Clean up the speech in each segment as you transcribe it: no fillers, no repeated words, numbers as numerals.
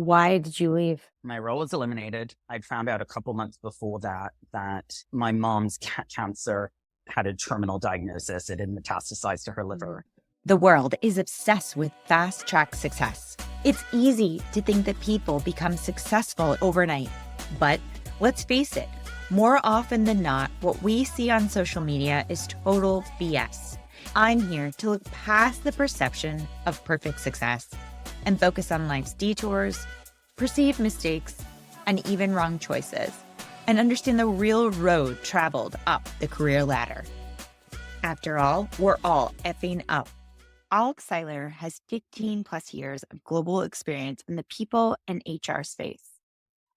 Why did you leave? My role was eliminated. I found out a couple months before that my mom's cancer had a terminal diagnosis. It had metastasized to her liver. The world is obsessed with fast track success. It's easy to think that people become successful overnight. But let's face it, more often than not, what we see on social media is total BS. I'm here to look past the perception of perfect success and focus on life's detours, perceived mistakes, and even wrong choices, and understand the real road traveled up the career ladder. After all, we're all effing up. Alex Seiler has 15 plus years of global experience in the people and HR space.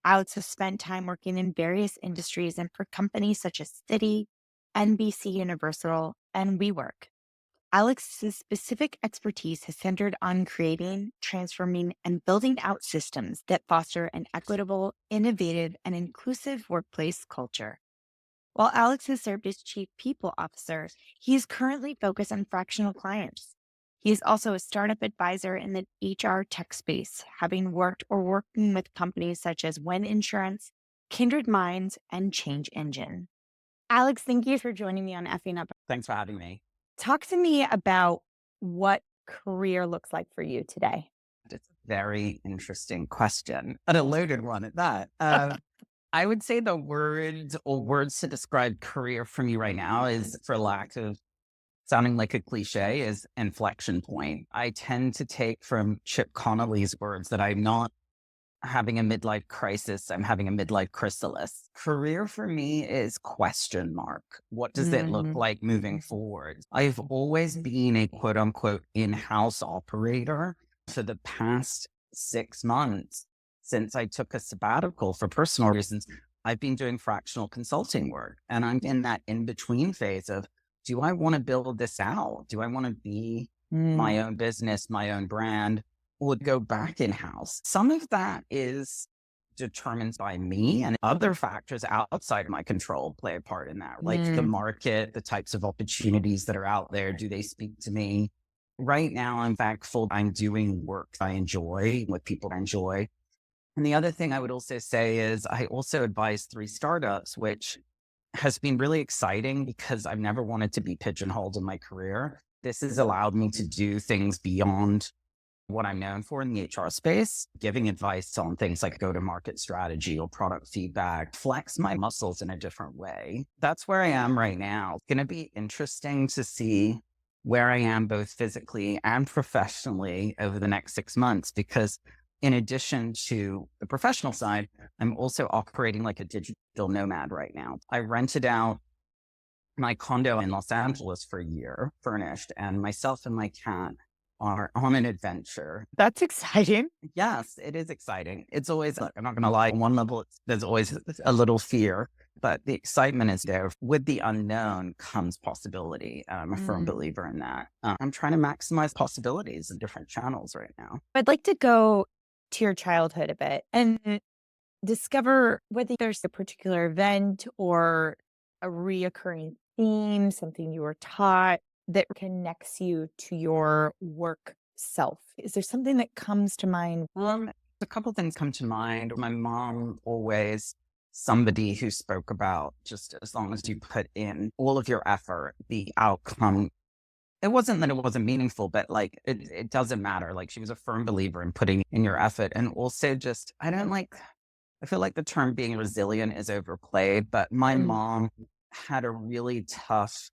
Alex has spent time working in various industries and for companies such as Citi, NBC Universal, and WeWork. Alex's specific expertise has centered on creating, transforming, and building out systems that foster an equitable, innovative, and inclusive workplace culture. While Alex has served as Chief People Officer, he is currently focused on fractional clients. He is also a startup advisor in the HR tech space, having worked or working with companies such as Win Insurance, Kindred Minds, and Change Engine. Alex, thank you for joining me on Effing Up. Thanks for having me. Talk to me about what career looks like for you today. It's a very interesting question, and a loaded one at that. I would say the words to describe career for me right now is, for lack of sounding like a cliche, is inflection point. I tend to take from Chip Connolly's words that I'm not having a midlife crisis, I'm having a midlife chrysalis. Career for me is question mark. What does it look like moving forward? I've always been a quote unquote in-house operator for the past 6 months. Since I took a sabbatical for personal reasons, I've been doing fractional consulting work. And I'm in that in-between phase of, do I want to build this out? Do I want to be my own business, my own brand? Would go back in-house. Some of that is determined by me, and other factors outside of my control play a part in that, like the market, the types of opportunities that are out there. Do they speak to me? Right now, I'm thankful I'm doing work I enjoy with people I enjoy. And the other thing I would also say is I also advise 3 startups, which has been really exciting because I've never wanted to be pigeonholed in my career. This has allowed me to do things beyond what I'm known for in the HR space, giving advice on things like go-to-market strategy or product feedback, flex my muscles in a different way. That's where I am right now. It's going to be interesting to see where I am both physically and professionally over the next 6 months, because in addition to the professional side, I'm also operating like a digital nomad right now. I rented out my condo in Los Angeles for a year, furnished, and myself and my cat are on an adventure. That's exciting. Yes, it is exciting. It's always, look, I'm not going to lie, on one level, there's always a little fear, but the excitement is there. With the unknown comes possibility. I'm a firm believer in that. I'm trying to maximize possibilities in different channels right now. I'd like to go to your childhood a bit and discover whether there's a particular event or a reoccurring theme, something you were taught that connects you to your work self. Is there something that comes to mind? A couple things come to mind. My mom always somebody who spoke about just as long as you put in all of your effort, the outcome. It wasn't that it wasn't meaningful, but like it doesn't matter. Like she was a firm believer in putting in your effort. And also just, I feel like the term being resilient is overplayed, but my mom had a really tough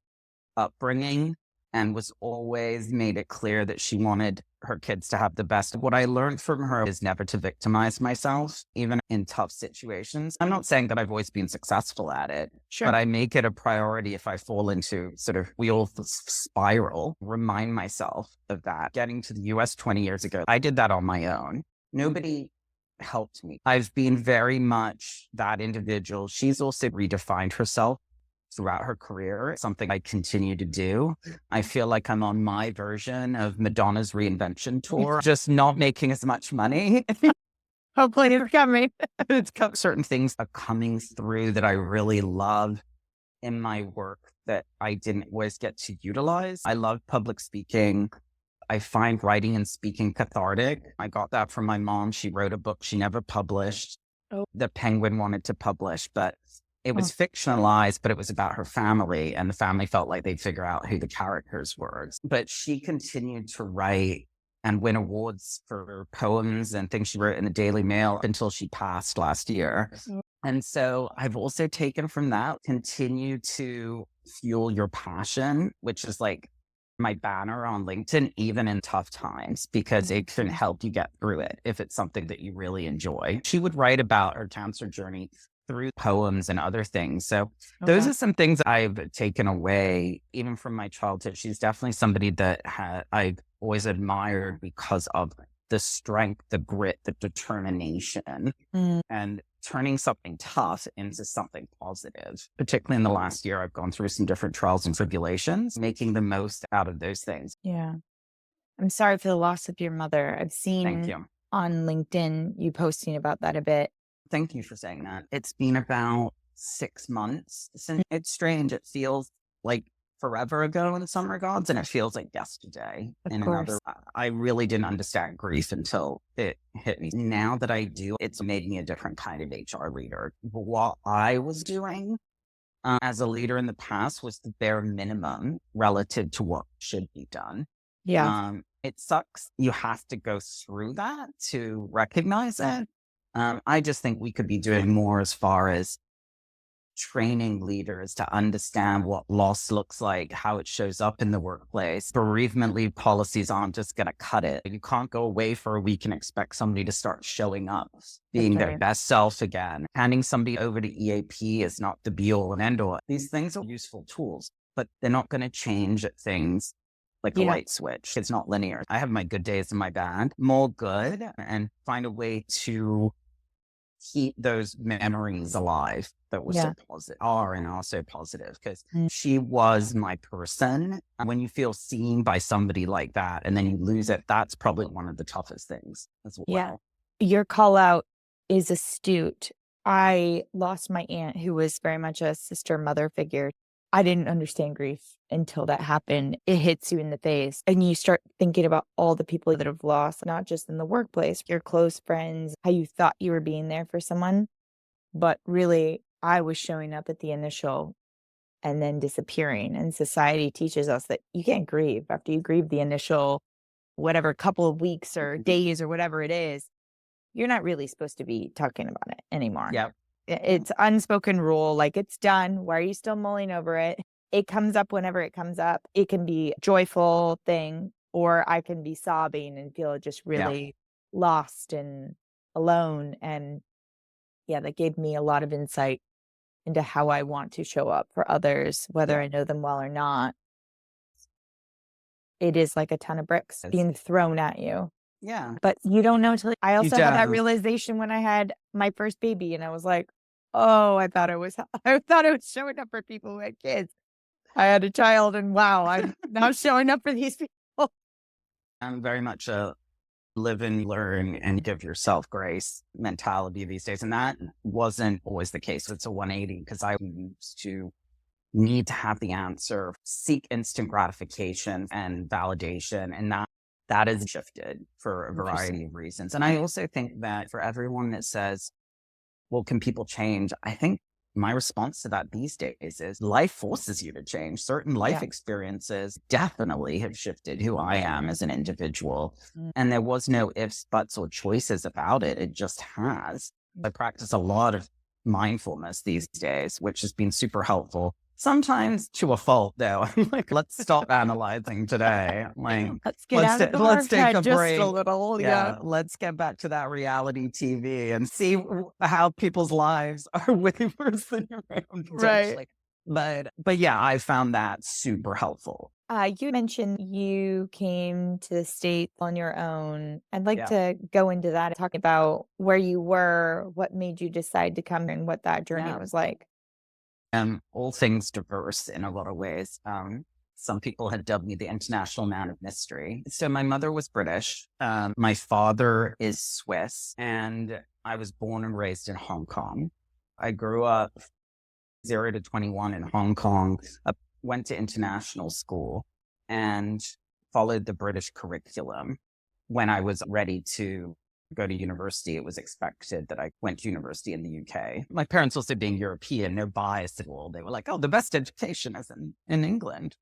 upbringing and was always made it clear that she wanted her kids to have the best. What I learned from her is never to victimize myself, even in tough situations. I'm not saying that I've always been successful at it, but I make it a priority if I fall into sort of wheel spiral, remind myself of that. Getting to the US 20 years ago, I did that on my own. Nobody helped me. I've been very much that individual. She's also redefined herself throughout her career, something I continue to do. I feel like I'm on my version of Madonna's reinvention tour, just not making as much money. Hopefully it's coming. Certain things are coming through that I really love in my work that I didn't always get to utilize. I love public speaking. I find writing and speaking cathartic. I got that from my mom. She wrote a book she never published. Oh. The Penguin wanted to publish, but it was fictionalized, but it was about her family, and the family felt like they'd figure out who the characters were. But she continued to write and win awards for poems and things she wrote in the Daily Mail until she passed last year. And so I've also taken from that, continue to fuel your passion, which is like my banner on LinkedIn, even in tough times, because it can help you get through it if it's something that you really enjoy. She would write about her cancer journey through poems and other things. So those are some things I've taken away, even from my childhood. She's definitely somebody that I've always admired because of the strength, the grit, the determination, and turning something tough into something positive. Particularly in the last year, I've gone through some different trials and tribulations, making the most out of those things. Yeah. I'm sorry for the loss of your mother. I've Thank seen you. on LinkedIn you posting about that a bit. Thank you for saying that. It's been about 6 months since. It's strange. It feels like forever ago in some regards, and it feels like yesterday in another. I really didn't understand grief until it hit me. Now that I do, it's made me a different kind of HR leader. What I was doing as a leader in the past was the bare minimum relative to what should be done. Yeah. It sucks. You have to go through that to recognize it. I just think we could be doing more as far as training leaders to understand what loss looks like, how it shows up in the workplace. Bereavement leave policies aren't just going to cut it. You can't go away for a week and expect somebody to start showing up, being their best self again. Handing somebody over to EAP is not the be all and end all. These things are useful tools, but they're not going to change things like a light switch. It's not linear. I have my good days and my bad, more good, and find a way to keep those memories alive that were so positive, are so positive, because she was my person. When you feel seen by somebody like that and then you lose it, that's probably one of the toughest things as well. Yeah. Your call out is astute. I lost my aunt, who was very much a sister mother figure. I didn't understand grief until that happened. It hits you in the face and you start thinking about all the people that have lost, not just in the workplace, your close friends, how you thought you were being there for someone, but really I was showing up at the initial and then disappearing. And society teaches us that you can't grieve after you grieve the initial, whatever, couple of weeks or days or whatever it is. You're not really supposed to be talking about it anymore. Yeah. It's unspoken rule, like it's done. Why are you still mulling over it? It comes up whenever it comes up. It can be a joyful thing, or I can be sobbing and feel just really lost and alone. And that gave me a lot of insight into how I want to show up for others, whether I know them well or not. It is like a ton of bricks being thrown at you. Yeah. But you don't know till I also had that don't. realization when I had my first baby, and I was like, oh, I thought it was showing up for people who had kids. I had a child, and wow, I'm now showing up for these people. I'm very much a live and learn and give yourself grace mentality these days. And that wasn't always the case. It's a 180, because I used to need to have the answer, seek instant gratification and validation. And that has shifted for a variety of reasons. And I also think that for everyone that says, well, can people change? I think my response to that these days is life forces you to change. Certain life experiences definitely have shifted who I am as an individual. And there was no ifs, buts, or choices about it. It just has. I practice a lot of mindfulness these days, which has been super helpful. Sometimes to a fault, though. I'm like, let's stop analyzing today. Like, let's get out of let's take a just break. a little. Let's get back to that reality TV and see how people's lives are way worse than your own. Right. But yeah, I found that super helpful. You mentioned you came to the States on your own. I'd like to go into that and talk about where you were, what made you decide to come, and what that journey was like. All things diverse in a lot of ways. Some people had dubbed me the international man of mystery. So my mother was British. My father is Swiss, and I was born and raised in Hong Kong. I grew up 0 to 21 in Hong Kong, went to international school, and followed the British curriculum. When I was ready to go to university, it was expected that I went to university in the UK. My parents also being European, no bias at all. They were like, oh, the best education is in England.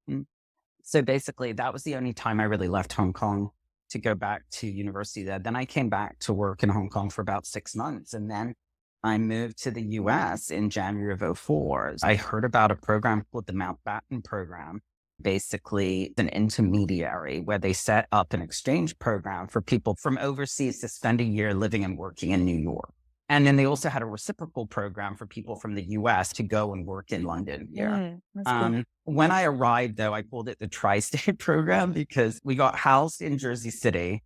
So basically, that was the only time I really left Hong Kong to go back to university there. Then I came back to work in Hong Kong for about 6 months. And then I moved to the US in January of '04. I heard about a program called the Mountbatten program. Basically, an intermediary where they set up an exchange program for people from overseas to spend a year living and working in New York. And then they also had a reciprocal program for people from the US to go and work in London here. That's cool. When I arrived, though, I called it the Tri-State program because we got housed in Jersey City.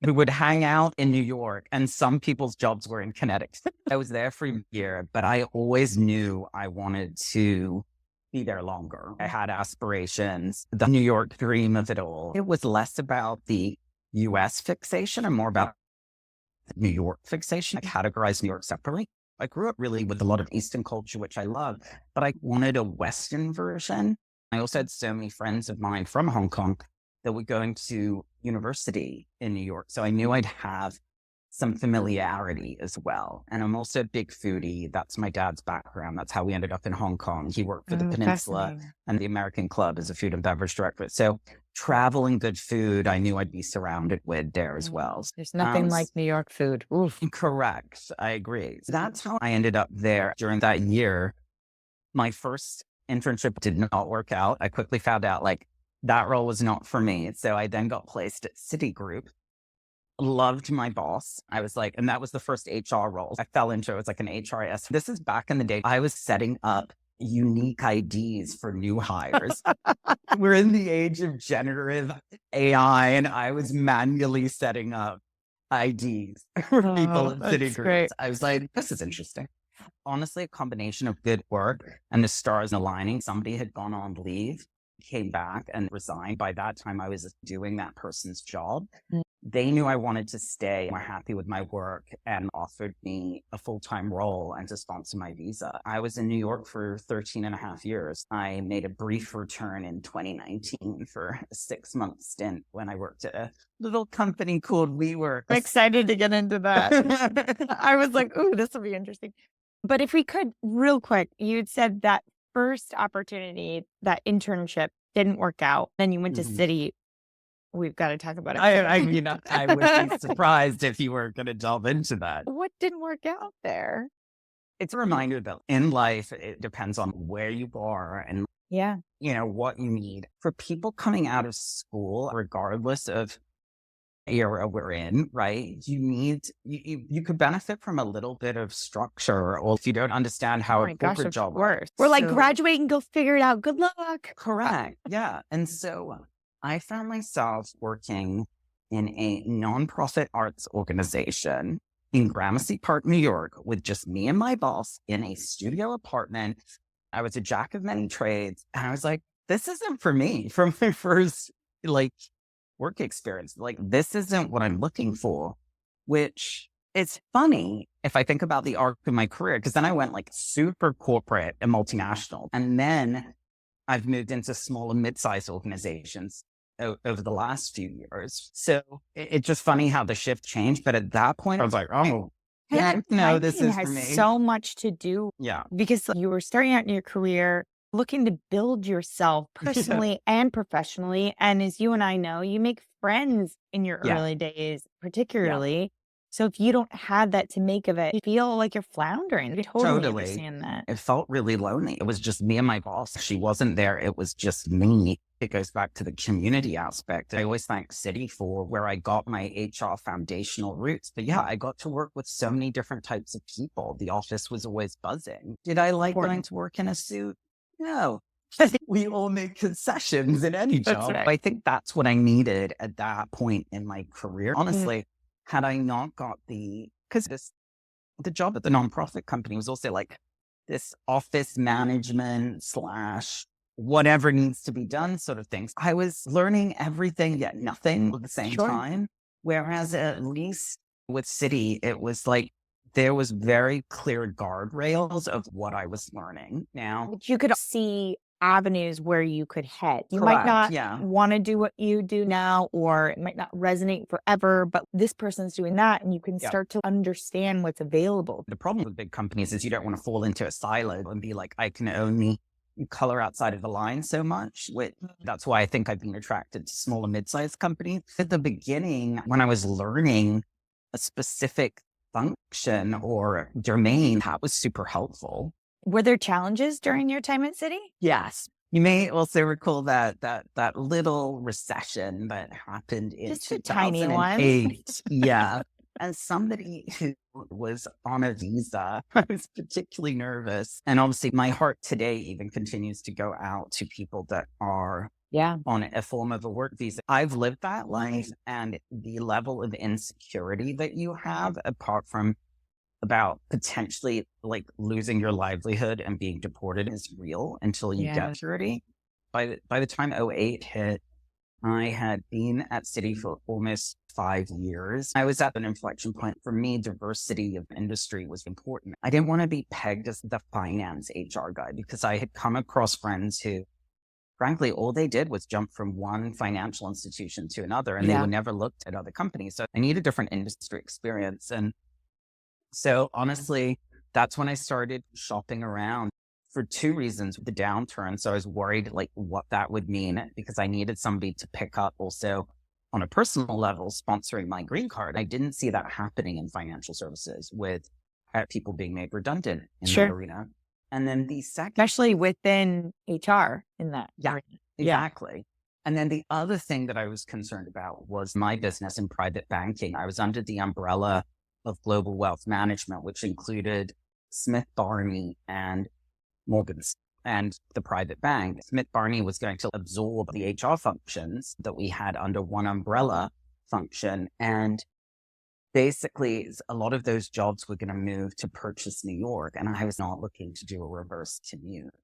We would hang out in New York, and some people's jobs were in Connecticut. I was there for a year, but I always knew I wanted to be there longer. I had aspirations, the New York dream of it all. It was less about the US fixation and more about the New York fixation. I categorized New York separately. I grew up really with a lot of Eastern culture, which I love, but I wanted a Western version. I also had so many friends of mine from Hong Kong that were going to university in New York. So I knew I'd have some familiarity as well. And I'm also a big foodie. That's my dad's background. That's how we ended up in Hong Kong. He worked for the Peninsula and the American Club as a food and beverage director. So traveling good food, I knew I'd be surrounded with there as well. There's nothing like New York food. Oof. Correct. I agree. So that's how I ended up there. During that year, my first internship did not work out. I quickly found out that role was not for me. So I then got placed at Citigroup. Loved my boss. I was like, and that was the first HR role I fell into. It was like an HRIS. This is back in the day. I was setting up unique IDs for new hires. We're in the age of generative AI, and I was manually setting up IDs for people at Citigroup. I was like, this is interesting. Honestly, a combination of good work and the stars aligning. Somebody had gone on leave, came back and resigned. By that time, I was doing that person's job. They knew I wanted to stay, were happy with my work, and offered me a full-time role and to sponsor my visa. I was in New York for 13 and a half years. I made a brief return in 2019 for a 6-month stint when I worked at a little company called WeWork. I'm excited to get into that. I was like, ooh, this will be interesting. But if we could, real quick, you'd said that first opportunity, that internship didn't work out. Then you went to Citi. We've got to talk about it. I would be surprised if you were going to delve into that. What didn't work out there? It's a reminder that in life, it depends on where you are and what you need. For people coming out of school, regardless of era we're in, right? You could benefit from a little bit of structure, or if you don't understand how a corporate job works. We're like, graduate and go figure it out. Good luck. Correct. Yeah. And so I found myself working in a nonprofit arts organization in Gramercy Park, New York, with just me and my boss in a studio apartment. I was a jack of many trades. And I was like, this isn't for me. From my first work experience, this isn't what I'm looking for, which is funny if I think about the arc of my career, because then I went super corporate and multinational. And then I've moved into small and mid-sized organizations over the last few years. So it's just funny how the shift changed. But at that point, I was like, oh, no, this is for me. So much to do. Yeah. Because you were starting out in your career, looking to build yourself personally and professionally. And as you and I know, you make friends in your early days, particularly. Yeah. So if you don't have that to make of it, you feel like you're floundering. I totally understand that. It felt really lonely. It was just me and my boss. She wasn't there. It was just me. It goes back to the community aspect. I always thank Citi for where I got my HR foundational roots. But yeah, I got to work with so many different types of people. The office was always buzzing. Did I like going to work in a suit? No. I think we all make concessions in any job. Right. I think that's what I needed at that point in my career. Honestly, had I not got because the job at the nonprofit company was also this office management / whatever needs to be done sort of things. I was learning everything yet nothing at the same time. Whereas at least with Citi, it was there was very clear guardrails of what I was learning. Now, but you could see avenues where you could head. You might Correct. not Yeah. want to do what you do now, or it might not resonate forever, but this person's doing that, and you can Yeah. start to understand what's available. The problem with big companies is you don't want to fall into a silo and be like, I can only color outside of the line so much. That's why I think I've been attracted to small and mid-sized companies. At the beginning, when I was learning a specific function or domain, that was super helpful. Were there challenges during your time at Citi? Yes. You may also recall that little recession that happened in Just a tiny one. 2008. Yeah. As somebody who was on a visa, I was particularly nervous. And obviously my heart today even continues to go out to people that are on a form of a work visa. I've lived that life, and the level of insecurity that you have, apart from about potentially like losing your livelihood and being deported, is real until you get security. By the time 2008 hit, I had been at Citi for almost 5 years. I was at an inflection point. For me, diversity of industry was important. I didn't want to be pegged as the finance HR guy, because I had come across friends who, frankly, all they did was jump from one financial institution to another, and they would never looked at other companies. So I need a different industry experience. And so honestly, that's when I started shopping around for 2 reasons. The downturn. So I was worried like what that would mean, because I needed somebody to pick up also on a personal level, sponsoring my green card. I didn't see that happening in financial services with people being made redundant in that arena. And then the second, especially within HR in that arena. Exactly. And then the other thing that I was concerned about was my business in private banking. I was under the umbrella of global wealth management, which included Smith Barney and Morgan's and the private bank. Smith Barney was going to absorb the HR functions that we had under one umbrella function. And basically, a lot of those jobs were going to move to Purchase New York. And I was not looking to do a reverse commute.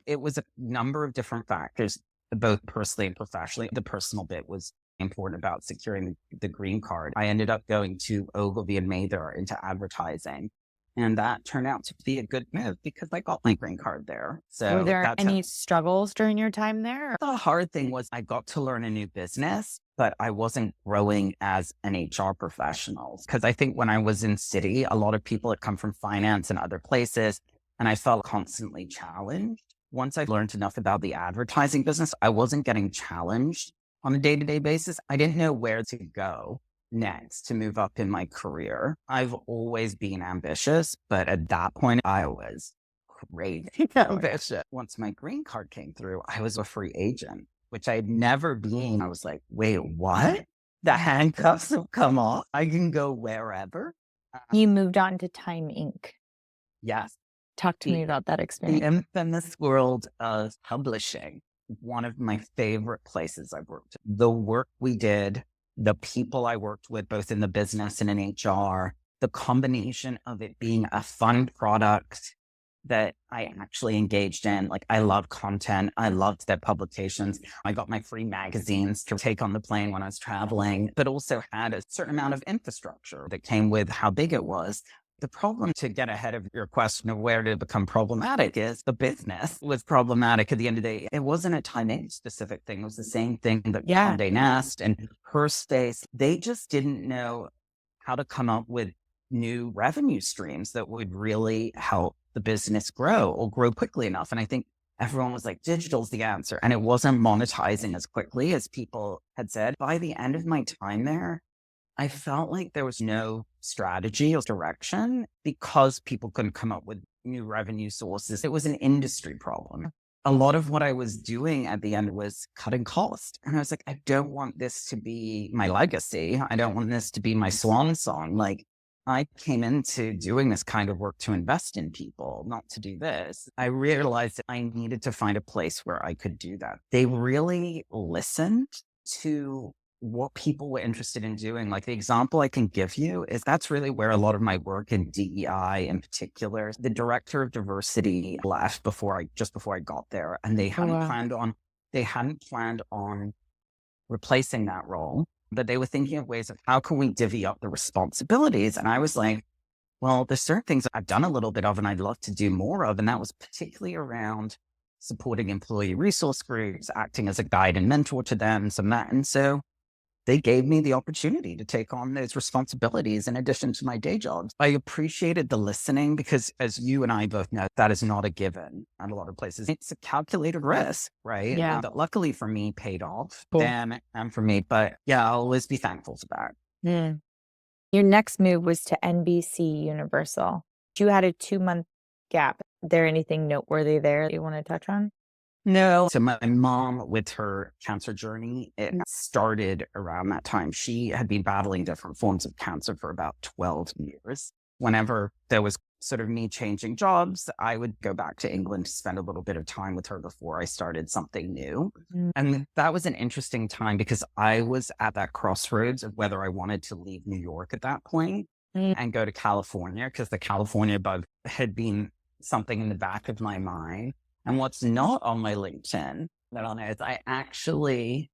It was a number of different factors, both personally and professionally. The personal bit was important about securing the green card. I ended up going to Ogilvy and Mather into advertising. And that turned out to be a good move because I got my green card there. So were there any struggles during your time there? The hard thing was I got to learn a new business, but I wasn't growing as an HR professional. Because I think when I was in Citi, a lot of people had come from finance and other places, and I felt constantly challenged. Once I learned enough about the advertising business, I wasn't getting challenged on a day-to-day basis. I didn't know where to go next to move up in my career. I've always been ambitious, but at that point I was crazy ambitious. Once my green card came through, I was a free agent, which I had never been. I was like, wait, what? The handcuffs have come off. I can go wherever. You moved on to Time Inc. Yes. Talk to me about that experience. The infamous world of publishing. One of my favorite places I've worked. The work we did, the people I worked with, both in the business and in HR, the combination of it being a fun product that I actually engaged in. Like, I love content. I loved their publications. I got my free magazines to take on the plane when I was traveling, but also had a certain amount of infrastructure that came with how big it was. The problem, to get ahead of your question of where did it become problematic, is the business was problematic at the end of the day. It wasn't a Time Inc. specific thing. It was the same thing that Condé Nast and Her Space. They just didn't know how to come up with new revenue streams that would really help the business grow or grow quickly enough. And I think everyone was like, digital's the answer. And it wasn't monetizing as quickly as people had said. By the end of my time there, I felt like there was no strategy or direction because people couldn't come up with new revenue sources. It was an industry problem. A lot of what I was doing at the end was cutting cost. And I was like, I don't want this to be my legacy. I don't want this to be my swan song. Like, I came into doing this kind of work to invest in people, not to do this. I realized that I needed to find a place where I could do that. They really listened to what people were interested in doing. Like, the example I can give you is that's really where a lot of my work in DEI in particular, the director of diversity left just before I got there. And they hadn't planned on replacing that role, but they were thinking of ways of how can we divvy up the responsibilities? And I was like, well, there's certain things I've done a little bit of and I'd love to do more of. And that was particularly around supporting employee resource groups, acting as a guide and mentor to them, some that. And so they gave me the opportunity to take on those responsibilities in addition to my day jobs. I appreciated the listening because, as you and I both know, that is not a given at a lot of places. It's a calculated risk, right? Yeah. And that luckily for me paid off Cool. then and for me. But yeah, I'll always be thankful for that. Mm. Your next move was to NBC Universal. You had a 2-month gap. Is there anything noteworthy there that you want to touch on? No. So my mom, with her cancer journey, it started around that time. She had been battling different forms of cancer for about 12 years. Whenever there was sort of me changing jobs, I would go back to England to spend a little bit of time with her before I started something new. And that was an interesting time because I was at that crossroads of whether I wanted to leave New York at that point and go to California, because the California bug had been something in the back of my mind. And what's not on my LinkedIn that I'll know is I actually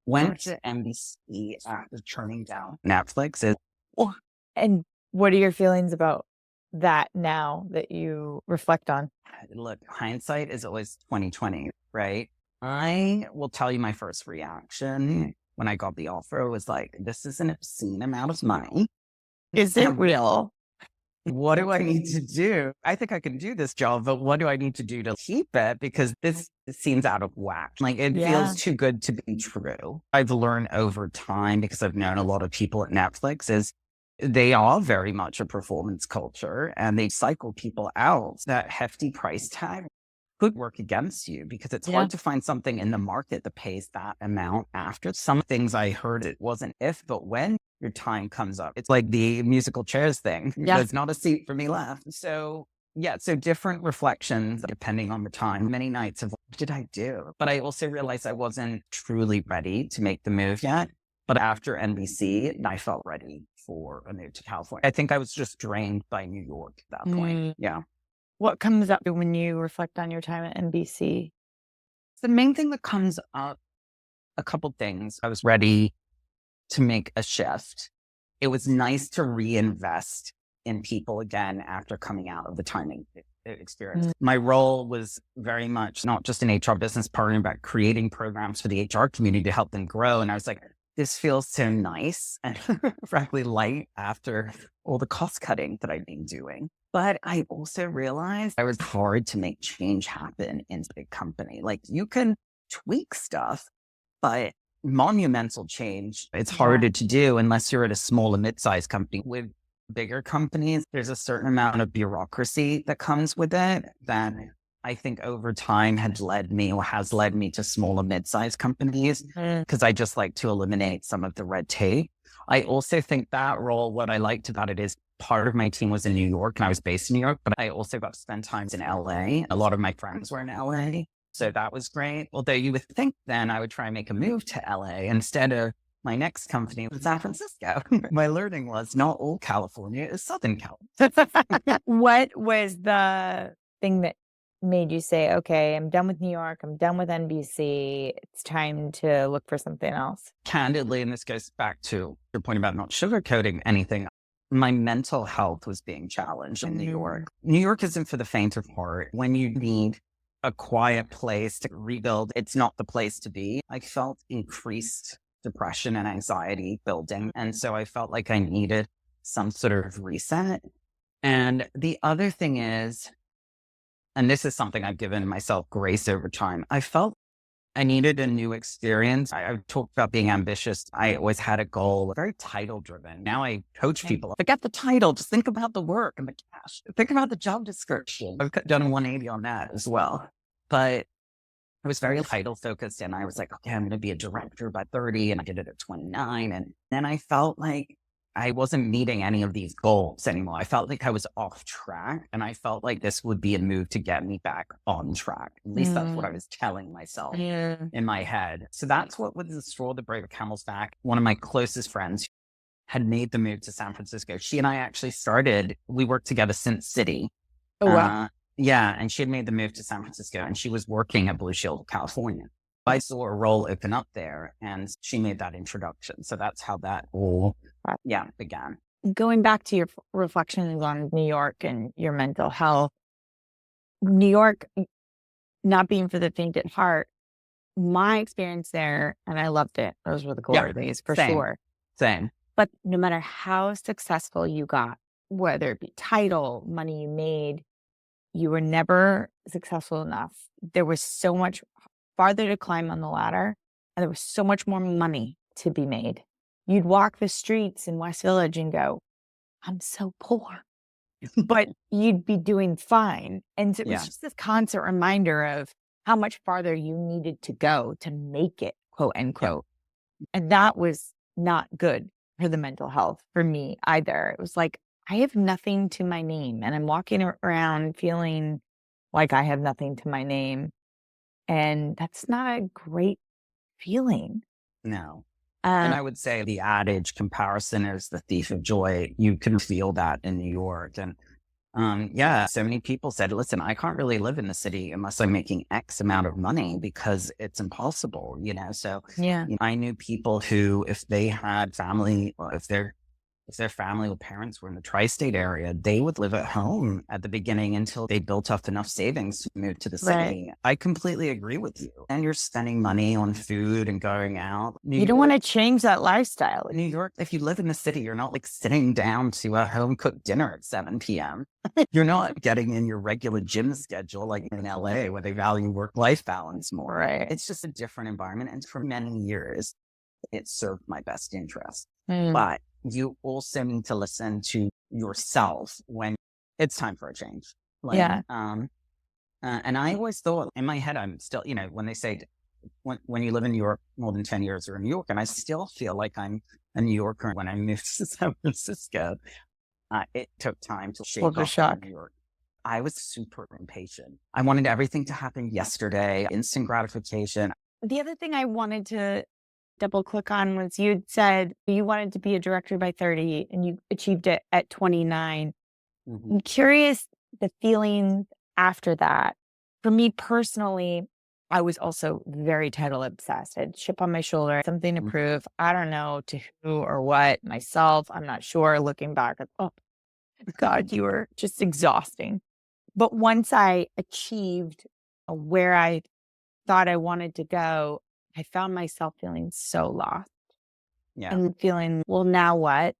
went to NBC after turning down Netflix. And what are your feelings about that now that you reflect on? Look, hindsight is always 2020, right? I will tell you my first reaction when I got the offer was like, this is an obscene amount of money. Is it real? What do I need to do? I think I can do this job, but what do I need to do to keep it? Because this seems out of whack. Like, it feels too good to be true. I've learned over time, because I've known a lot of people at Netflix, is they are very much a performance culture and they cycle people out. That hefty price tag could work against you because it's hard to find something in the market that pays that amount after. Some things I heard, it wasn't if, but when your time comes up. It's like the musical chairs thing. There's not a seat for me left. So so different reflections depending on the time. Many nights of what did I do? But I also realized I wasn't truly ready to make the move yet. But after NBC, I felt ready for a move to California. I think I was just drained by New York at that point. Yeah. What comes up when you reflect on your time at NBC? The main thing that comes up, a couple things. I was ready to make a shift. It was nice to reinvest in people again after coming out of the timing experience. My role was very much not just an HR business partner, but creating programs for the HR community to help them grow. And I was like, this feels so nice and frankly light after all the cost cutting that I've been doing. But I also realized it was hard to make change happen in a big company. Like, you can tweak stuff, but monumental change, it's harder to do unless you're at a small and mid-sized company. With bigger companies, there's a certain amount of bureaucracy that comes with it that I think over time has led me to small and mid-sized companies because I just like to eliminate some of the red tape. I also think that role, what I liked about it is part of my team was in New York and I was based in New York, but I also got to spend time in LA. A lot of my friends were in LA. So that was great. Although you would think then I would try and make a move to LA instead of my next company in San Francisco. My learning was not all California is Southern California. What was the thing that made you say, okay, I'm done with New York, I'm done with NBC, it's time to look for something else? Candidly, and this goes back to your point about not sugarcoating anything, my mental health was being challenged in New York. New York isn't for the faint of heart. When you need a quiet place to rebuild, it's not the place to be. I felt increased depression and anxiety building. And so I felt like I needed some sort of reset. And the other thing is, and this is something I've given myself grace over time, I felt I needed a new experience. I've talked about being ambitious. I always had a goal, very title driven. Now I coach people. Forget the title. Just think about the work and the cash. Think about the job description. I've done a 180 on that as well. But I was very title focused and I was like, okay, I'm going to be a director by 30 and I did it at 29. And then I felt like I wasn't meeting any of these goals anymore. I felt like I was off track and I felt like this would be a move to get me back on track. At least that's what I was telling myself in my head. So that's what was the straw that broke the camel's back. One of my closest friends had made the move to San Francisco. She and I actually we worked together since City. Oh, wow. Yeah. And she had made the move to San Francisco and she was working at Blue Shield, California. I saw a role open up there and she made that introduction. So that's how that all began. Going back to your reflections on New York and your mental health, New York, not being for the faint at heart. My experience there, and I loved it. Those were the glory days for same. sure. Same. But no matter how successful you got, whether it be title, money you made, you were never successful enough. There was so much farther to climb on the ladder, and there was so much more money to be made. You'd walk the streets in West Village and go, I'm so poor, but you'd be doing fine. And it was just this constant reminder of how much farther you needed to go to make it, quote unquote. And that was not good for the mental health for me either. It was like, I have nothing to my name, and I'm walking around feeling like I have nothing to my name. And that's not a great feeling. No. And I would say the adage, comparison is the thief of joy. You can feel that in New York. And so many people said, listen, I can't really live in the city unless I'm making X amount of money because it's impossible, So I knew people who, if they had family, or if their family or parents were in the tri-state area, they would live at home at the beginning until they built up enough savings to move to the city. Right. I completely agree with you. And you're spending money on food and going out. You don't want to change that lifestyle. In New York, if you live in the city, you're not like sitting down to a home cooked dinner at 7 p.m. You're not getting in your regular gym schedule like in LA where they value work-life balance more. Right. It's just a different environment. And for many years, it served my best interest. But you also need to listen to yourself when it's time for a change. And I always thought in my head, I'm still, when they say, when you live in New York more than 10 years or in New York, and I still feel like I'm a New Yorker when I moved to San Francisco, it took time to shake off New York. I was super impatient. I wanted everything to happen yesterday, instant gratification. The other thing I wanted to double click on was you'd said you wanted to be a director by 30 and you achieved it at 29. I'm curious the feeling after that. For me personally, I was also very title obsessed. I had a chip on my shoulder, something to prove. I don't know to who or what, myself. I'm not sure. Looking back, oh God, you were just exhausting. But once I achieved where I thought I wanted to go, I found myself feeling so lost and feeling, well, now what?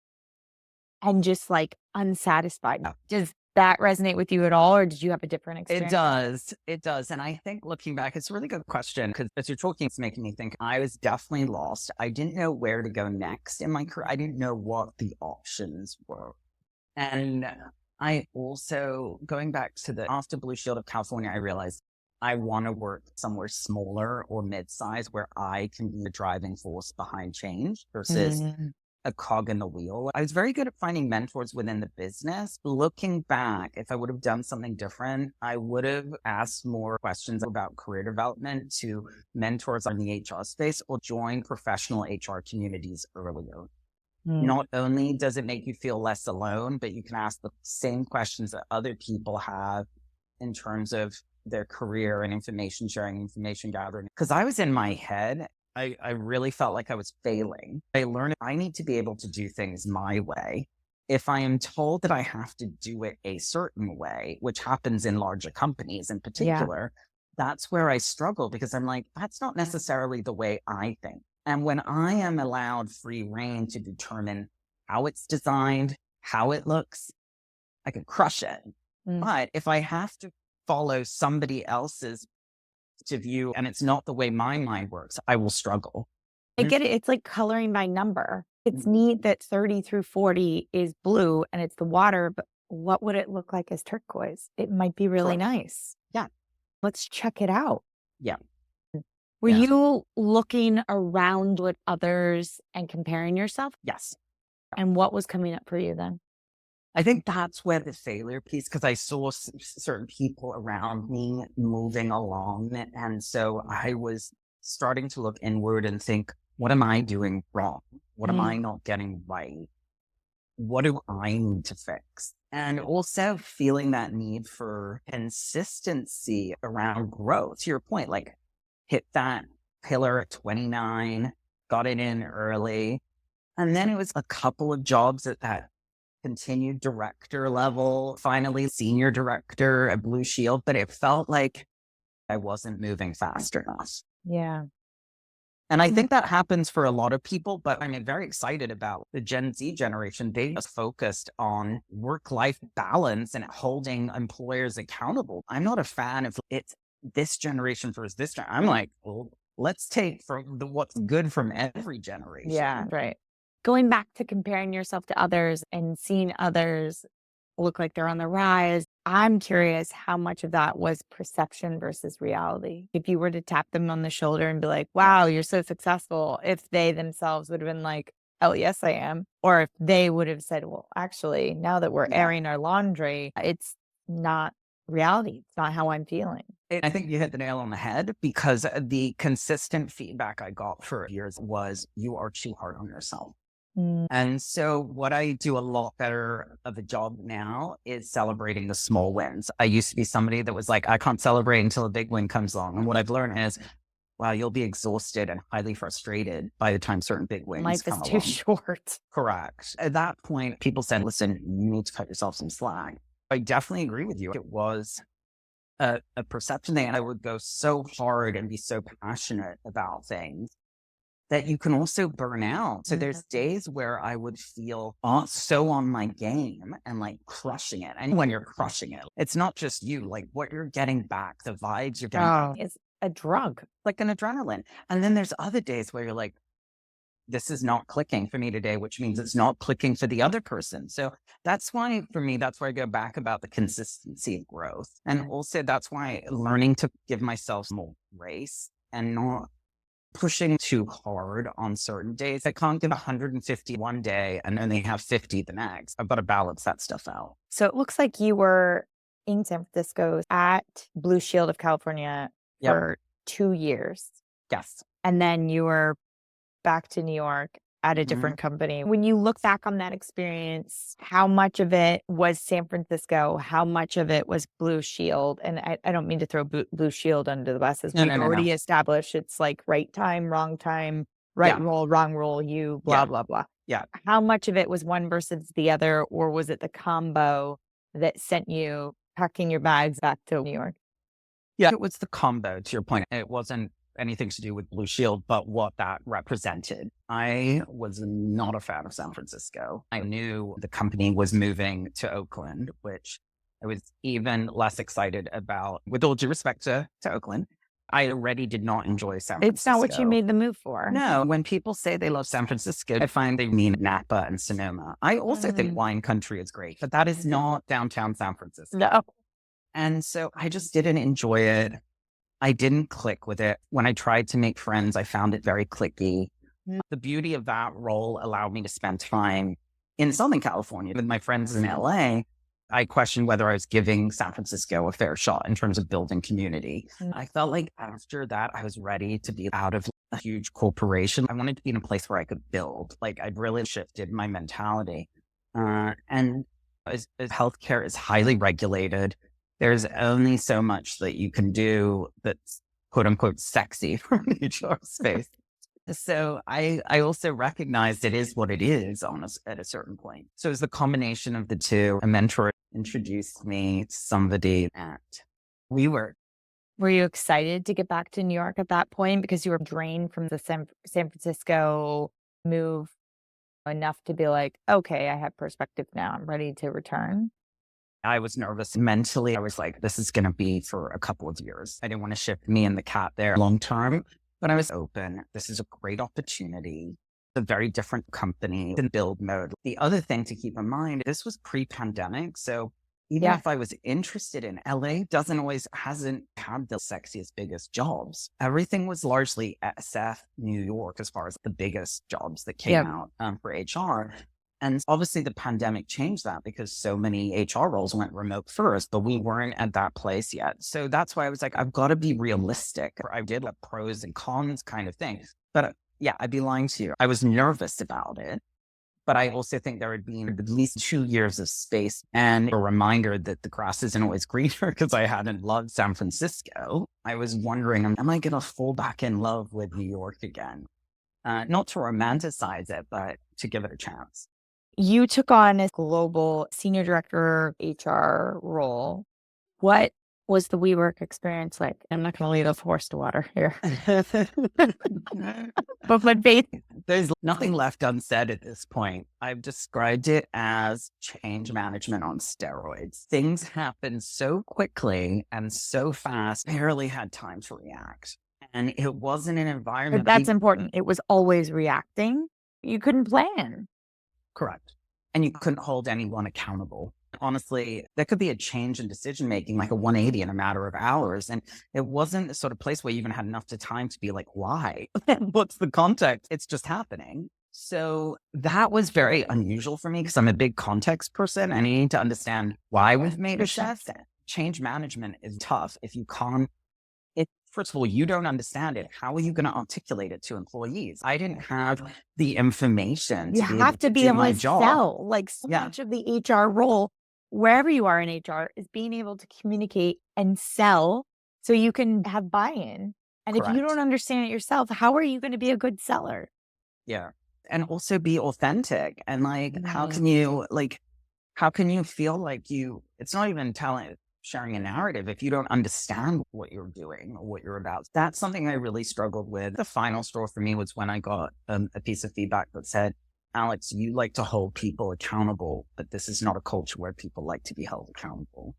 And just like unsatisfied. Does that resonate with you at all? Or did you have a different experience? It does. And I think looking back, it's a really good question because as you're talking, it's making me think I was definitely lost. I didn't know where to go next in my career. I didn't know what the options were. And I also, going back to after Blue Shield of California, I realized I want to work somewhere smaller or mid-size where I can be the driving force behind change versus a cog in the wheel. I was very good at finding mentors within the business. Looking back, if I would have done something different, I would have asked more questions about career development to mentors in the HR space or join professional HR communities earlier. Not only does it make you feel less alone, but you can ask the same questions that other people have in terms of their career and information sharing, information gathering. Because I was in my head, I really felt like I was failing. I learned I need to be able to do things my way. If I am told that I have to do it a certain way, which happens in larger companies in particular, that's where I struggle because I'm like, that's not necessarily the way I think. And when I am allowed free reign to determine how it's designed, how it looks, I can crush it. But if I have to follow somebody else's view and it's not the way my mind works, I will struggle. I get it. It's like coloring by number. It's neat that 30 through 40 is blue and it's the water, but what would it look like as turquoise? It might be really nice. Yeah. Let's check it out. Yeah. Were you looking around with others and comparing yourself? Yes. And what was coming up for you then? I think that's where the failure piece, because I saw certain people around me moving along. And so I was starting to look inward and think, what am I doing wrong? What am I not getting right? What do I need to fix? And also feeling that need for consistency around growth. To your point, like hit that pillar at 29, got it in early. And then it was a couple of jobs at that continued director level, finally senior director at Blue Shield, but it felt like I wasn't moving fast enough. Yeah. And I think that happens for a lot of people, but I'm very excited about the Gen Z generation. They just focused on work-life balance and holding employers accountable. I'm not a fan of it's this generation versus this generation. I'm like, well, let's take from what's good from every generation. Yeah, right. Going back to comparing yourself to others and seeing others look like they're on the rise, I'm curious how much of that was perception versus reality. If you were to tap them on the shoulder and be like, wow, you're so successful, if they themselves would have been like, oh, yes, I am. Or if they would have said, well, actually, now that we're airing our laundry, it's not reality. It's not how I'm feeling. I think you hit the nail on the head, because the consistent feedback I got for years was, you are too hard on yourself. And so what I do a lot better of a job now is celebrating the small wins. I used to be somebody that was like, I can't celebrate until a big win comes along. And what I've learned is, wow, you'll be exhausted and highly frustrated by the time certain big wins Life come is along. too short. Correct. At that point, people said, listen, you need to cut yourself some slack. I definitely agree with you. It was a perception thing. And I would go so hard and be so passionate about things that you can also burn out. So there's days where I would feel so on my game and like crushing it. And when you're crushing it, it's not just you, like what you're getting back, the vibes you're getting back, It's a drug. like an adrenaline. And then there's other days where you're like, this is not clicking for me today, which means it's not clicking for the other person. So that's why, for me, that's where I go back about the consistency of growth. And also that's why learning to give myself more grace and not pushing too hard on certain days. I can't give 150 one day and only have 50 the next. I've got to balance that stuff out. So it looks like you were in San Francisco at Blue Shield of California for 2 years. Yes. And then you were back to New York at a different company. When you look back on that experience, how much of it was San Francisco? How much of it was Blue Shield? And I don't mean to throw Blue Shield under the bus, as we've already established. It's like right time, right role, wrong role, you, blah, blah, blah. Yeah. How much of it was one versus the other? Or was it the combo that sent you packing your bags back to New York? Yeah, it was the combo, to your point. It wasn't anything to do with Blue Shield, but what that represented. I was not a fan of San Francisco. I knew the company was moving to Oakland, which I was even less excited about. With all due respect to Oakland, I already did not enjoy San Francisco. It's not what you made the move for. No, when people say they love San Francisco, I find they mean Napa and Sonoma. I also think wine country is great, but that is not downtown San Francisco. No. And so I just didn't enjoy it. I didn't click with it. When I tried to make friends, I found it very cliquey. The beauty of that role allowed me to spend time in Southern California with my friends in LA. I questioned whether I was giving San Francisco a fair shot in terms of building community. I felt like after that, I was ready to be out of a huge corporation. I wanted to be in a place where I could build. Like I'd really shifted my mentality. And as healthcare is highly regulated, there's only so much that you can do that's quote unquote sexy from the HR space. So I also recognized it is what it is at a certain point. So it's the combination of the two. A mentor introduced me to somebody at WeWork. Were you excited to get back to New York at that point because you were drained from the San Francisco move enough to be like, okay, I have perspective now. I'm ready to return? I was nervous mentally. I was like, this is going to be for a couple of years. I didn't want to ship me and the cat there long term, but I was open. This is a great opportunity. A very different company in build mode. The other thing to keep in mind, this was pre-pandemic. So even if I was interested in LA, hasn't had the sexiest, biggest jobs. Everything was largely SF, New York, as far as the biggest jobs that came out for HR. And obviously the pandemic changed that because so many HR roles went remote first, but we weren't at that place yet. So that's why I was like, I've got to be realistic. I did a pros and cons kind of thing. But I'd be lying to you. I was nervous about it. But I also think there had been at least 2 years of space and a reminder that the grass isn't always greener because I hadn't loved San Francisco. I was wondering, am I going to fall back in love with New York again? Not to romanticize it, but to give it a chance. You took on a global senior director HR role. What was the WeWork experience like? I'm not going to lead a horse to water here. But my faith. There's nothing left unsaid at this point. I've described it as change management on steroids. Things happen so quickly and so fast, barely had time to react. And it wasn't an environment. That's important. It was always reacting. You couldn't plan. Correct. And you couldn't hold anyone accountable. Honestly, there could be a change in decision making, like a 180 in a matter of hours. And it wasn't the sort of place where you even had enough time to be like, why? What's the context? It's just happening. So that was very unusual for me because I'm a big context person and I need to understand why we've made a shift. Change management is tough. If you can't, first of all, you don't understand it. How are you going to articulate it to employees? I didn't have the information. You have to be able to sell. Like so much of the HR role, wherever you are in HR, is being able to communicate and sell so you can have buy-in. And if you don't understand it yourself, how are you going to be a good seller? Yeah. And also be authentic. And how can you feel like it's not even sharing a narrative if you don't understand what you're doing or what you're about. That's something I really struggled with. The final straw for me was when I got a piece of feedback that said, Alex, you like to hold people accountable, but this is not a culture where people like to be held accountable.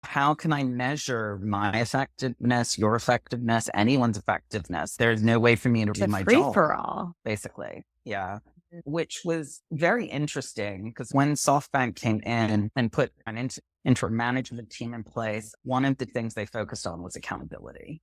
How can I measure my effectiveness, your effectiveness, anyone's effectiveness? There's no way for me to do my free job. For all. Basically. Yeah. Which was very interesting because when SoftBank came in and put an interim management team in place, one of the things they focused on was accountability.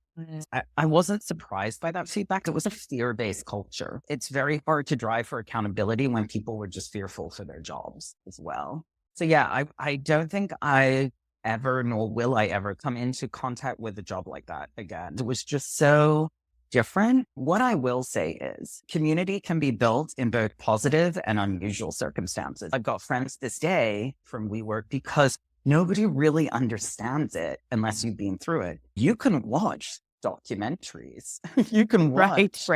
I wasn't surprised by that feedback. It was a fear-based culture. It's very hard to drive for accountability when people were just fearful for their jobs as well. So yeah, I don't think I ever, nor will I ever come into contact with a job like that again. It was just so different. What I will say is community can be built in both positive and unusual circumstances. I've got friends this day from WeWork because nobody really understands it unless you've been through it. You can watch documentaries. You can watch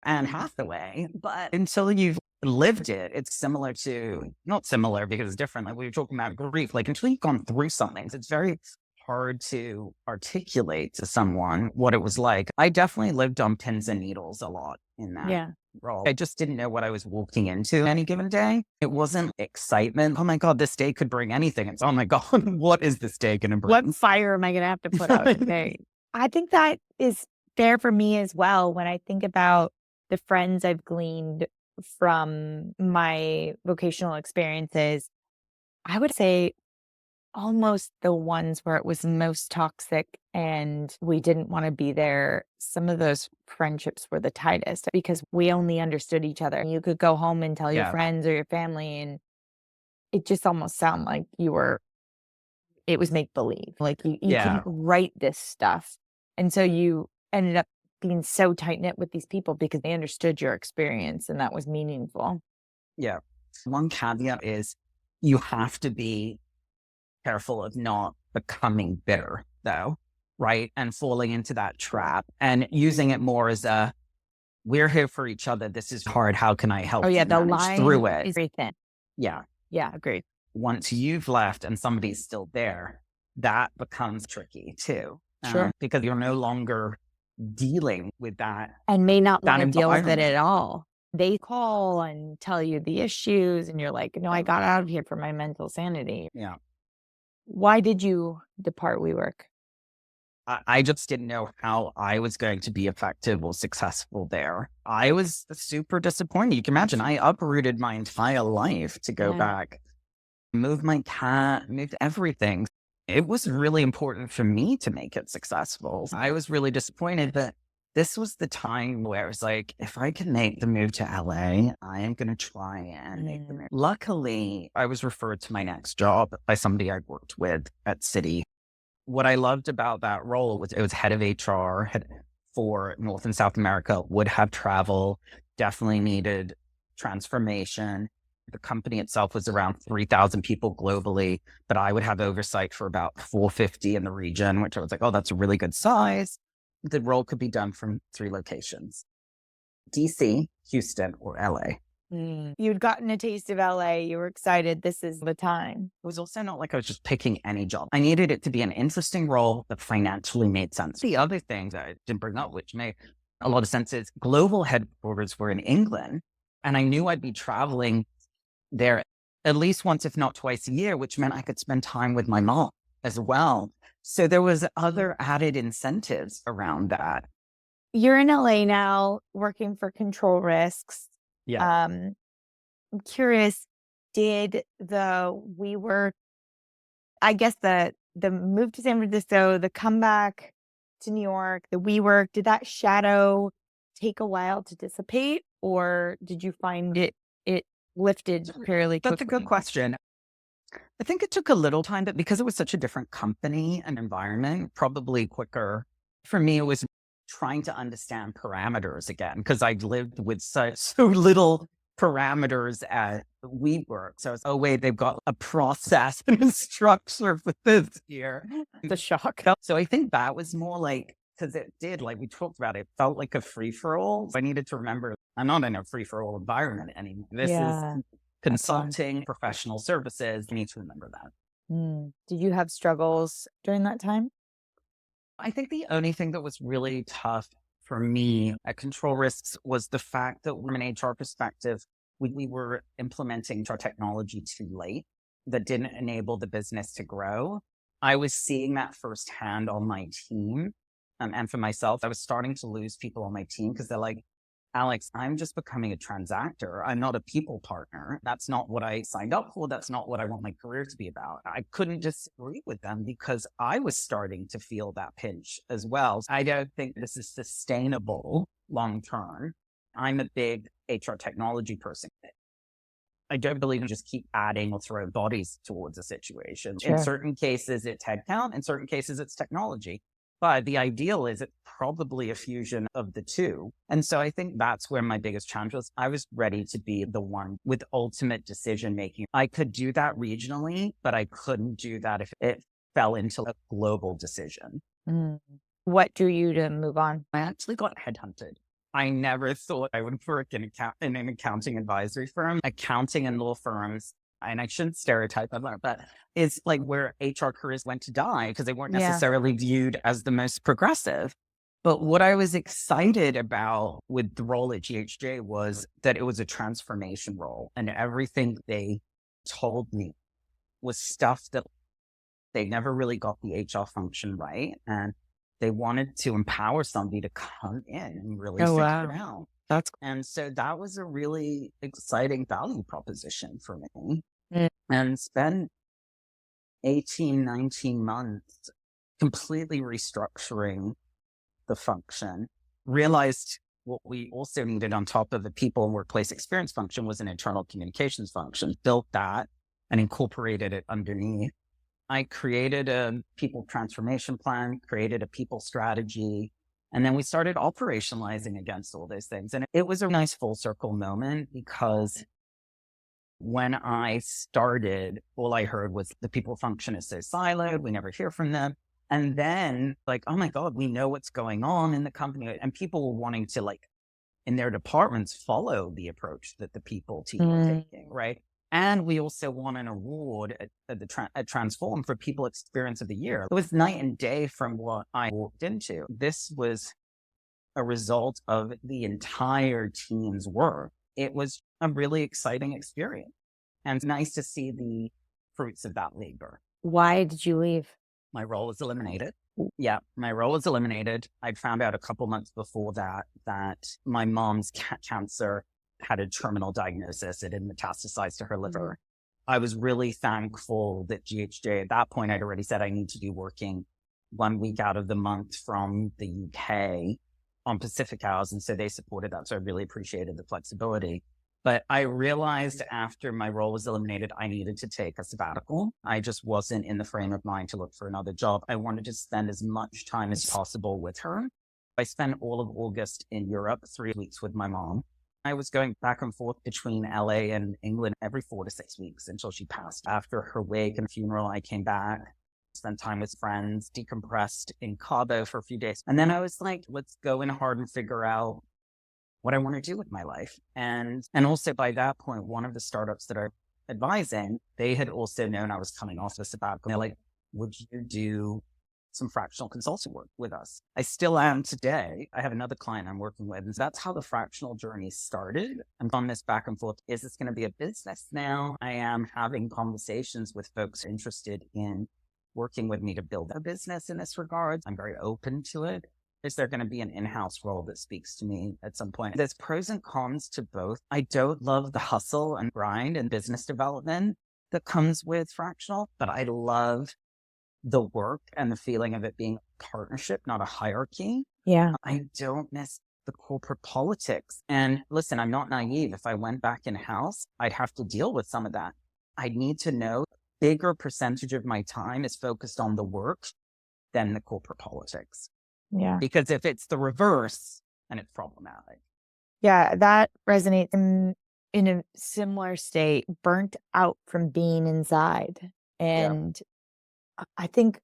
Anne Hathaway, but until you've lived it, it's similar to, not similar because it's different. Like we were talking about grief, until you've gone through something, it's very hard to articulate to someone what it was like. I definitely lived on pins and needles a lot in that role. I just didn't know what I was walking into any given day. It wasn't excitement. Oh my God, this day could bring anything. It's, oh my God, what is this day going to bring? What fire am I going to have to put out today? I think that is fair for me as well. When I think about the friends I've gleaned from my vocational experiences, I would say almost the ones where it was most toxic and we didn't want to be there. Some of those friendships were the tightest because we only understood each other. You could go home and tell your friends or your family, and it just almost sounded like it was make believe. Like you couldn't write this stuff. And so you ended up being so tight knit with these people because they understood your experience and that was meaningful. Yeah. One caveat is you have to be careful of not becoming bitter though, right? And falling into that trap and using it more as we're here for each other. This is hard. How can I help you the manage line through it? is very thin. Yeah. Yeah, agreed. Once you've left and somebody's still there, that becomes tricky too. Sure. Because you're no longer dealing with that. And may not want to deal with it at all. They call and tell you the issues and you're like, no, I got out of here for my mental sanity. Yeah. Why did you depart WeWork? I just didn't know how I was going to be effective or successful there. I was super disappointed. You can imagine I uprooted my entire life to go back, moved my cat, moved everything. It was really important for me to make it successful. I was really disappointed, but this was the time where it was like, if I can make the move to LA, I am going to try and make the move. Luckily, I was referred to my next job by somebody I worked with at Citi. What I loved about that role was it was head of HR for North and South America, would have travel, definitely needed transformation. The company itself was around 3,000 people globally, but I would have oversight for about 450 in the region, which I was like, oh, that's a really good size. The role could be done from 3 locations, DC, Houston, or LA. You'd gotten a taste of LA. You were excited. This is the time. It was also not like I was just picking any job. I needed it to be an interesting role that financially made sense. The other thing that I didn't bring up, which made a lot of sense, is global headquarters were in England. And I knew I'd be traveling there at least once, if not twice a year, which meant I could spend time with my mom as well. So there was other added incentives around that. You're in LA now working for Control Risks. Yeah. I'm curious, did I guess the move to San Francisco, the comeback to New York, the WeWork, did that shadow take a while to dissipate, or did you find it lifted fairly quickly? That's a good question. I think it took a little time, but because it was such a different company and environment, probably quicker. For me, it was trying to understand parameters again, because I'd lived with so little parameters at WeWork. So it's, oh, wait, they've got a process and a structure for this here. The shock. So I think that was more like, because it did, like we talked about, it felt like a free-for-all. So I needed to remember, I'm not in a free-for-all environment anymore. This is consulting, professional services. I need to remember that. Did you have struggles during that time? I think the only thing that was really tough for me at Control Risks was the fact that from an HR perspective, we were implementing our technology too late. That didn't enable the business to grow. I was seeing that firsthand on my team. And for myself, I was starting to lose people on my team because they're like, Alex, I'm just becoming a transactor. I'm not a people partner. That's not what I signed up for. That's not what I want my career to be about. I couldn't disagree with them because I was starting to feel that pinch as well. I don't think this is sustainable long term. I'm a big HR technology person. I don't believe in just keep adding or throwing bodies towards a situation. Sure. In certain cases, it's headcount. In certain cases, it's technology. But the ideal is it's probably a fusion of the two. And so I think that's where my biggest challenge was. I was ready to be the one with ultimate decision making. I could do that regionally, but I couldn't do that if it fell into a global decision. What drew you to move on? I actually got headhunted. I never thought I would work in an accounting advisory firm. Accounting and law firms, and I shouldn't stereotype them, but it's like where HR careers went to die because they weren't necessarily viewed as the most progressive. But what I was excited about with the role at GHJ was that it was a transformation role, and everything they told me was stuff that they never really got the HR function right. And they wanted to empower somebody to come in and really figure it out. And so that was a really exciting value proposition for me. And spent 18, 19 months completely restructuring the function. Realized what we also needed on top of the people and workplace experience function was an internal communications function. Built that and incorporated it underneath. I created a people transformation plan, created a people strategy, and then we started operationalizing against all those things. And it was a nice full circle moment because when I started, all I heard was the people function is so siloed. We never hear from them. And then like, oh my God, we know what's going on in the company. And people were wanting to like in their departments follow the approach that the people team were taking, right? And we also won an award at Transform for People Experience of the Year. It was night and day from what I walked into. This was a result of the entire team's work. It was a really exciting experience. And it's nice to see the fruits of that labor. Why did you leave? My role was eliminated. Yeah, my role was eliminated. I'd found out a couple months before that my mom's cancer had a terminal diagnosis. It had metastasized to her liver. I was really thankful that GHJ, at that point, I'd already said I need to be working 1 week out of the month from the UK on Pacific hours. And so they supported that. So I really appreciated the flexibility. But I realized after my role was eliminated, I needed to take a sabbatical. I just wasn't in the frame of mind to look for another job. I wanted to spend as much time as possible with her. I spent all of August in Europe, 3 weeks with my mom. I was going back and forth between LA and England every 4 to 6 weeks until she passed. After her wake and funeral, I came back, spent time with friends, decompressed in Cabo for a few days. And then I was like, let's go in hard and figure out what I want to do with my life. And also by that point, one of the startups that I'm advising, they had also known I was coming off the sabbatical. They're like, would you do some fractional consulting work with us? I still am today. I have another client I'm working with. And that's how the fractional journey started. I'm on this back and forth. Is this going to be a business now? I am having conversations with folks interested in working with me to build a business in this regard. I'm very open to it. Is there going to be an in-house role that speaks to me at some point? There's pros and cons to both. I don't love the hustle and grind and business development that comes with fractional, but I love the work and the feeling of it being a partnership, not a hierarchy. Yeah. I don't miss the corporate politics. And listen, I'm not naive. If I went back in-house, I'd have to deal with some of that. I need to know a bigger percentage of my time is focused on the work than the corporate politics. Yeah. Because if it's the reverse, then it's problematic. Yeah, that resonates in a similar state, burnt out from being inside. And I think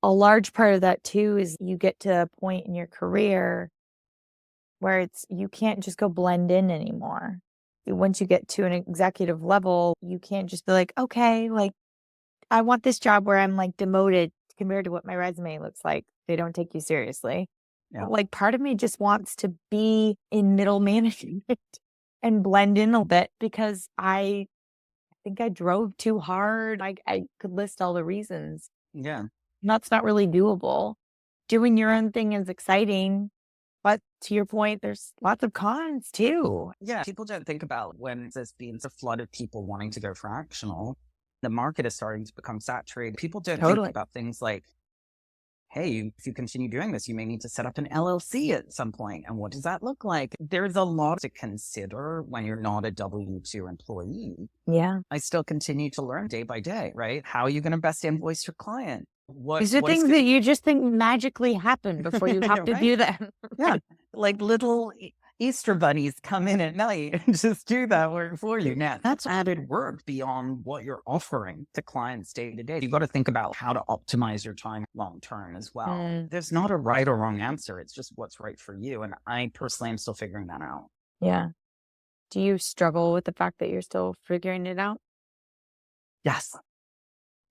a large part of that too is you get to a point in your career where you can't just go blend in anymore. Once you get to an executive level, you can't just be like, okay, like I want this job where I'm like demoted compared to what my resume looks like. They don't take you seriously. Yeah. Like part of me just wants to be in middle management and blend in a bit because I think I drove too hard. I could list all the reasons. Yeah. That's not really doable. Doing your own thing is exciting, but to your point, there's lots of cons too. Yeah. People don't think about when there's been a flood of people wanting to go fractional, the market is starting to become saturated. People don't think about things like, hey, if you continue doing this, you may need to set up an LLC at some point. And what does that look like? There's a lot to consider when you're not a W-2 employee. Yeah. I still continue to learn day by day, right? How are you going to best invoice your client? These are things that you just think magically happen before you have to do that. Yeah. Like little Easter bunnies come in at night and just do that work for you. Now, that's added work beyond what you're offering to clients day to day. You've got to think about how to optimize your time long term as well. There's not a right or wrong answer. It's just what's right for you. And I personally am still figuring that out. Yeah. Do you struggle with the fact that you're still figuring it out? Yes.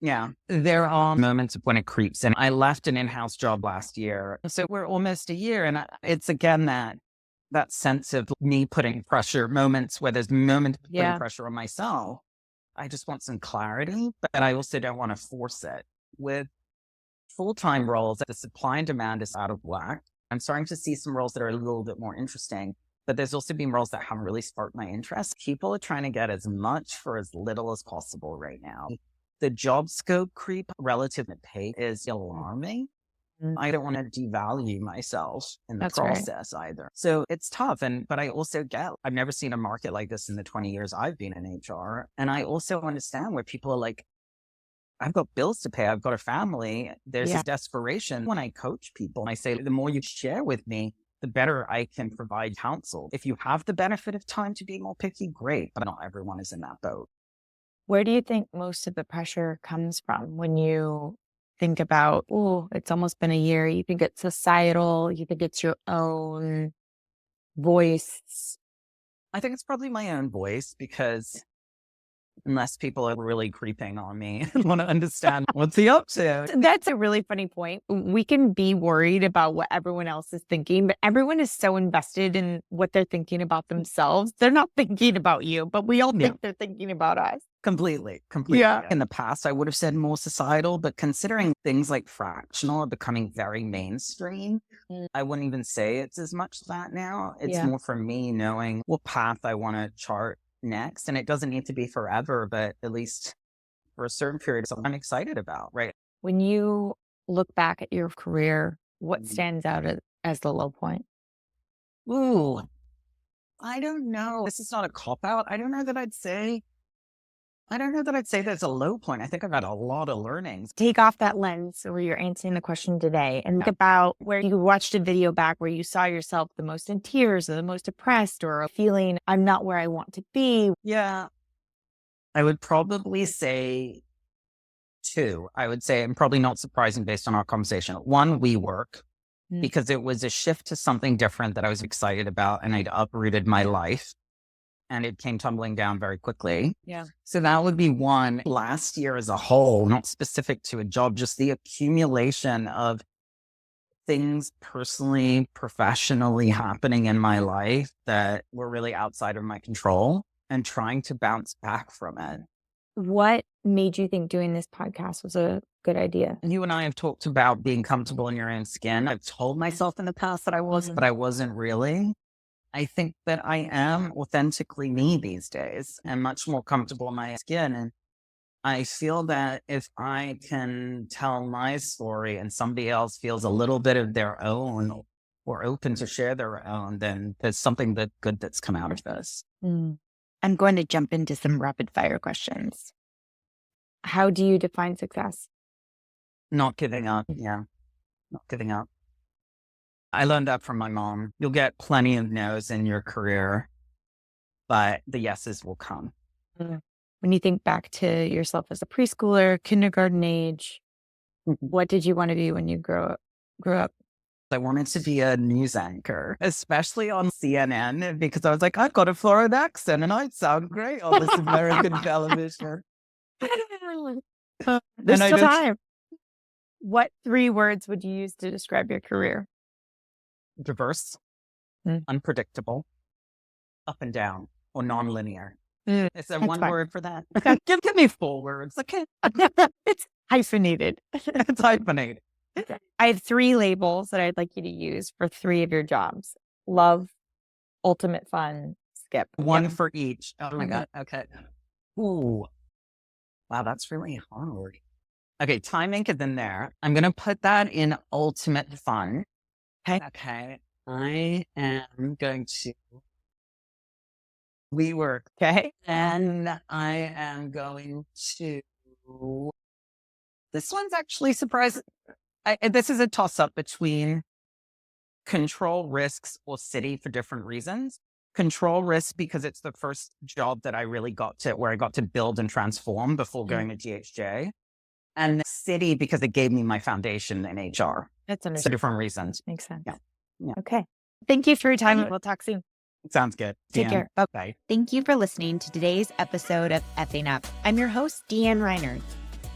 Yeah, there are moments when it creeps in. I left an in-house job last year. So we're almost a year. And it's again that sense of me putting pressure, moments where there's moments putting pressure on myself. I just want some clarity, but I also don't want to force it. With full-time roles, the supply and demand is out of whack. I'm starting to see some roles that are a little bit more interesting, but there's also been roles that haven't really sparked my interest. People are trying to get as much for as little as possible right now. The job scope creep relative to pay is alarming. I don't want to devalue myself in the process either. So it's tough. But I also I've never seen a market like this in the 20 years I've been in HR. And I also understand where people are like, I've got bills to pay. I've got a family. There's this desperation. When I coach people, I say, the more you share with me, the better I can provide counsel. If you have the benefit of time to be more picky, great. But not everyone is in that boat. Where do you think most of the pressure comes from when you think about, oh, it's almost been a year? You think it's societal? You think it's your own voice? I think it's probably my own voice because unless people are really creeping on me and want to understand what's he up to. That's a really funny point. We can be worried about what everyone else is thinking, but everyone is so invested in what they're thinking about themselves. They're not thinking about you, but we all think they're thinking about us. Completely. Yeah. In the past, I would have said more societal, but considering things like fractional are becoming very mainstream, I wouldn't even say it's as much that now. It's more for me knowing what path I want to chart next. And it doesn't need to be forever, but at least for a certain period, something I'm excited about, right? When you look back at your career, what stands out as the low point? Ooh, I don't know. This is not a cop-out. I don't know that I'd say there's a low point. I think I've had a lot of learnings. Take off that lens where you're answering the question today and think about where you watched a video back where you saw yourself the most in tears or the most depressed or feeling I'm not where I want to be. Yeah. I would probably say two. I would say, and probably not surprising based on our conversation. One, WeWork. because it was a shift to something different that I was excited about, and I'd uprooted my life and it came tumbling down very quickly. Yeah. So that would be one. Last year as a whole, not specific to a job, just the accumulation of things personally, professionally happening in my life that were really outside of my control and trying to bounce back from it. What made you think doing this podcast was a good idea? You and I have talked about being comfortable in your own skin. I've told myself in the past that I was, but I wasn't really. I think that I am authentically me these days and much more comfortable in my skin. And I feel that if I can tell my story and somebody else feels a little bit of their own or open to share their own, then there's something that good that's come out of this. I'm going to jump into some rapid fire questions. How do you define success? Not giving up. Yeah. Not giving up. I learned that from my mom. You'll get plenty of no's in your career, but the yeses will come. When you think back to yourself as a preschooler, kindergarten age, what did you want to be when you grew up? I wanted to be a news anchor, especially on CNN, because I was like, I've got a Florida accent and I'd sound great on this American television. There's still time. What 3 words would you use to describe your career? Diverse, unpredictable, up and down, or nonlinear. Is there one word for that? Give me 4 words. Okay. It's hyphenated. It's hyphenated. I have 3 labels that I'd like you to use for 3 of your jobs. Love, ultimate fun, skip. One for each. Oh my God. Okay. Ooh. Wow, that's really hard. Okay, timing is in there. I'm going to put that in ultimate fun. Okay. I am going to WeWork. Okay. And I am going to, this one's actually surprising. This is a toss up between control risks or city for different reasons. Control risks because it's the first job that I really got to, where I got to build and transform before going to GHJ. And city because it gave me my foundation in HR. That's understandable. So different reasons. Makes sense. Yeah. Okay. Thank you for your time. We'll talk soon. Sounds good. Take care. Bye. Bye. Thank you for listening to today's episode of Effing Up. I'm your host, Deanne Reinert.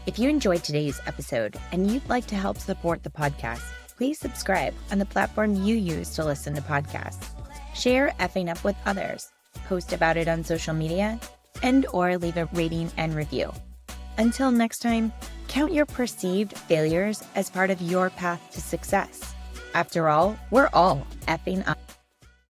If you enjoyed today's episode and you'd like to help support the podcast, please subscribe on the platform you use to listen to podcasts. Share Effing Up with others, post about it on social media, and/or leave a rating and review. Until next time, count your perceived failures as part of your path to success. After all, we're all effing up.